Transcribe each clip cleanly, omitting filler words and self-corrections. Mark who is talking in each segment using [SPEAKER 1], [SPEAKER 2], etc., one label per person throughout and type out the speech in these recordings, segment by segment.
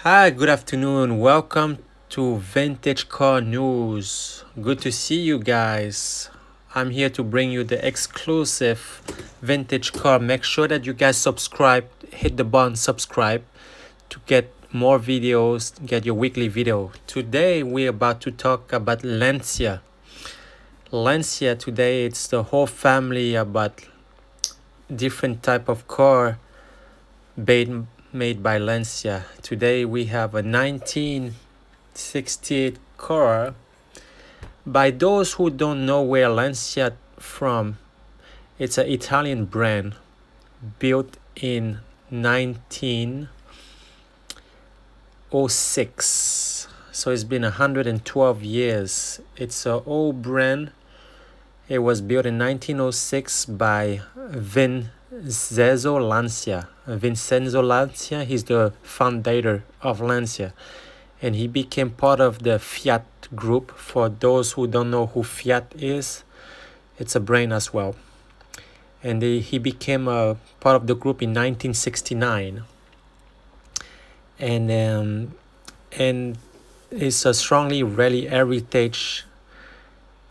[SPEAKER 1] Hi, good afternoon. Welcome to Vintage Car News. Good to see you guys. I'm here to bring you the exclusive vintage car. Make sure that you guys subscribe, hit the button subscribe to get more videos, get your weekly video. Today we're about to talk about Lancia. Lancia today it's the whole family about different type of car made by Lancia. Today we have a 1968 car. By those who don't know where Lancia from, it's an Italian brand built in 1906. So it's been 112 years. It's an old brand. It was built in 1906 by Vincenzo Lancia. Vincenzo Lancia, he's the founder of Lancia. And he became part of the Fiat group. For those who don't know who Fiat is, it's a brand as well. And he became a part of the group in 1969. And it's a strongly rally heritage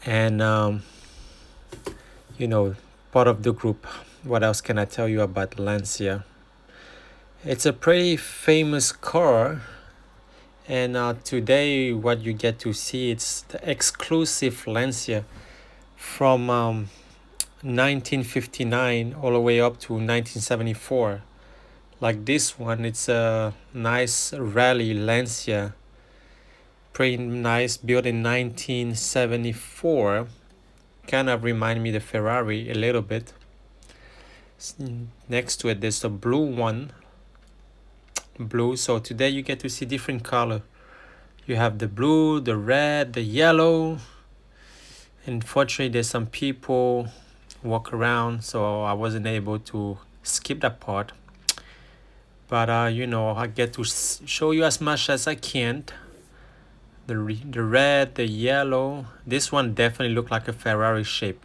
[SPEAKER 1] and part of the group. What else can I tell you about Lancia? It's a pretty famous car, and today what you get to see, it's the exclusive Lancia from 1959 all the way up to 1974. Like this one, it's a nice rally Lancia, pretty nice, built in 1974. Kind of remind me of the Ferrari a little bit. Next to it there's a blue one, so today you get to see different color. You have the blue, the red, the yellow. Unfortunately there's some people walk around, so I wasn't able to skip that part, but I get to show you as much as I can. The red, the yellow. This one definitely looked like a Ferrari shape,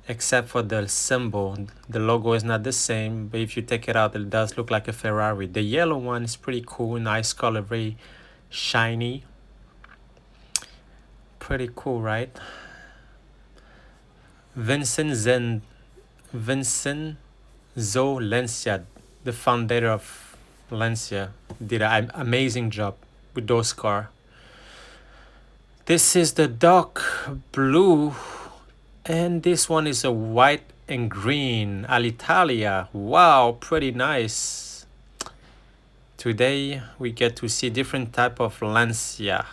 [SPEAKER 1] except for the symbol. The logo is not the same, but if you take it out, it does look like a Ferrari. The yellow one is pretty cool, nice color, very shiny. Pretty cool, right? Vincenzo Lancia, the founder of Lancia, did an amazing job with those cars. This is the dark blue, and this one is a white and green Alitalia. Wow, pretty nice. Today we get to see different type of Lancia,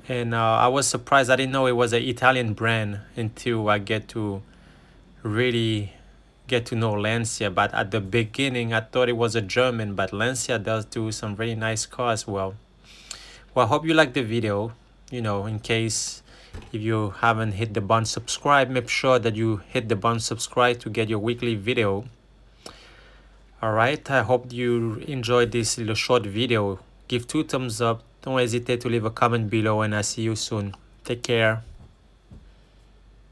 [SPEAKER 1] and I was surprised. I didn't know it was an Italian brand until I get to really get to know Lancia. But at the beginning I thought it was a German, but Lancia does do some really nice cars as well. Well, I hope you like the video. In case if you haven't hit the button subscribe, make sure that you hit the button subscribe to get your weekly video. Alright, I hope you enjoyed this little short video. Give 2 thumbs up. Don't hesitate to leave a comment below, and I'll see you soon. Take care.